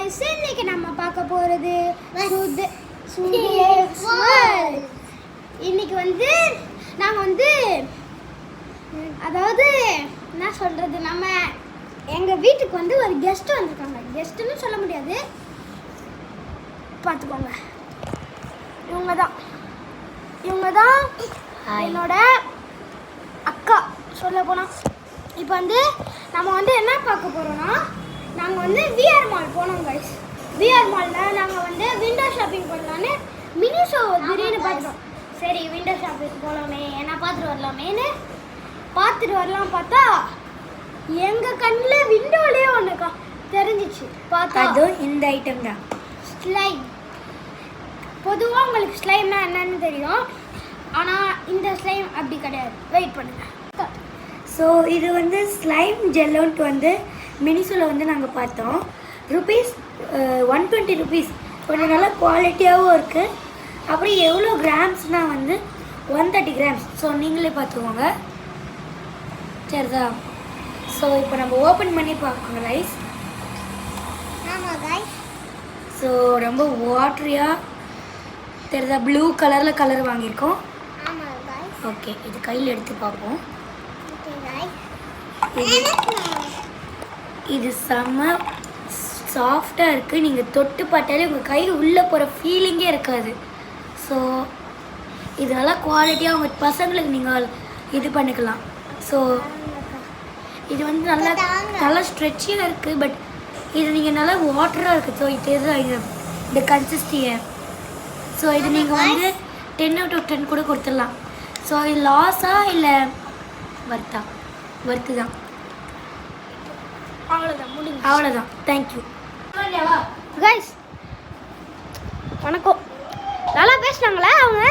Guys இன்னைக்கு நம்ம பார்க்க போறது சுதேஷ் வேர்ல்ட். இன்னைக்கு வந்து நாங்க வந்து அதாவது என்ன சொல்றது நம்ம எங்க வீட்டுக்கு வந்து ஒரு கெஸ்ட் வந்திருக்காங்க. கெஸ்ட்னு சொல்ல முடியாது, பார்த்துக்கோங்க. இவங்க தான் என்னோட அக்கா சொல்ல போனால். இப்போ வந்து நம்ம வந்து என்ன பார்க்க போகிறோன்னா, நாங்கள் வந்து விஆர் மால் போனோம் கைஸ். விஆர் மாலில் நாங்கள் வந்து விண்டோ ஷாப்பிங் பண்ணலான்னு மினி ஷோ திடீர்னு பார்த்தோம். சரி விண்டோ ஷாப்பிங் போகலாமே, என்ன பார்த்துட்டு வரலாம் பார்த்தா எங்கள் கண்ணில் விண்டோலேயே ஒன்றுக்கா தெரிஞ்சிச்சு. பார்த்தா அதுவும் இந்த ஐட்டம் தான், ஸ்லைம். பொதுவாக உங்களுக்கு ஸ்லைம்னா என்னன்னு தெரியும், ஆனால் இந்த ஸ்லைம் அப்படி கிடையாது. வெயிட் பண்ணுங்கள். ஸோ இது வந்து ஸ்லைம் ஜெல்லோன்ட்டு வந்து மினிசோவில் வந்து நாங்கள் பார்த்தோம். Rupees 120 rupees. கொஞ்சம் நல்லா குவாலிட்டியாகவும் இருக்குது. அப்புறம் எவ்வளோ கிராம்ஸ்னால் வந்து 130 கிராம்ஸ். ஸோ நீங்களே பார்த்துக்கோங்க, சரிதா? ஸோ இப்போ நம்ம ஓப்பன் பண்ணி பார்க்கோங்க ரைஸ். ஆமாம் கைஸ். ஸோ ரொம்ப வாட்ரியாக தெரியுதா? ப்ளூ கலரில் கலர் வாங்கியிருக்கோம். ஆமாம் கைஸ். ஓகே, இது கையில் எடுத்து பார்ப்போம். இது செம்ம சாஃப்டாக இருக்குது. நீங்கள் தொட்டு பார்த்தாலே உங்கள் கை உள்ளே போகிற ஃபீலிங்கே இருக்காது. ஸோ இது நல்லா குவாலிட்டியாக உங்கள் பசங்களுக்கு நீங்கள் இது பண்ணிக்கலாம். ஸோ இது வந்து நல்லா ஸ்ட்ரெச்சியாக இருக்குது. பட் இது நீங்கள் நல்லா வாட்டராக இருக்குது. ஸோ இதுதான் இந்த கன்சிஸ்டியை. ஸோ இது நீங்கள் வந்து 10 out of 10 கூட கொடுத்துடலாம். ஸோ இது லாஸா இல்லை வர்த்து தான். அவ்வளோதான். Thank you guys. வணக்கம். நல்லா பேசுனாங்களே அவங்க.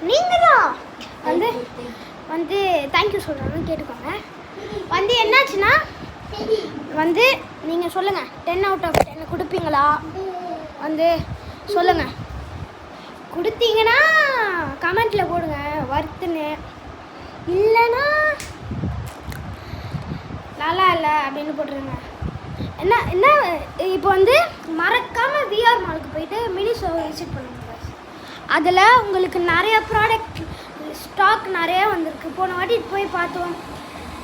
நீங்கள் தான் வந்து தேங்க்யூ சொல்கிறாங்கன்னு கேட்டுக்கோங்க. வந்து என்னாச்சுன்னா வந்து நீங்கள் சொல்லுங்கள் 10 out of 10 கொடுப்பீங்களா? வந்து சொல்லுங்கள். கொடுத்தீங்கன்னா கமெண்ட்டில் போடுங்க வர்த்துன்னு. இல்லைன்னா நல்லா இல்லை அப்படின்னு போட்டுருங்க. என்ன இப்போ வந்து மறக்காமல் விஆர் மாலுக்கு போயிட்டு மினி ஷோ விசிட் பண்ணுங்க. அதில் உங்களுக்கு நிறைய ப்ராடக்ட் ஸ்டாக் நிறையா வந்திருக்கு. போன வாட்டி போய் பார்த்தோம்,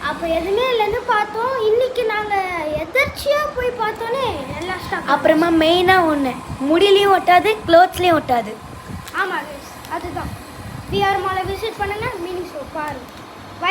அப்போ எதுவுமே இல்லைன்னு பார்த்தோம். இன்றைக்கி நாங்கள் எதர்ச்சியாக போய் பார்த்தோன்னே எல்லா ஸ்டாக். அப்புறமா மெயினாக ஒன்று, முடிலையும் ஒட்டாது, க்ளோத்ஸ்லேயும் ஒட்டாது. ஆமாம், அதுதான். விஆர் மாலை விசிட் பண்ணுங்கள், மினி ஷோ பாருங்கள்.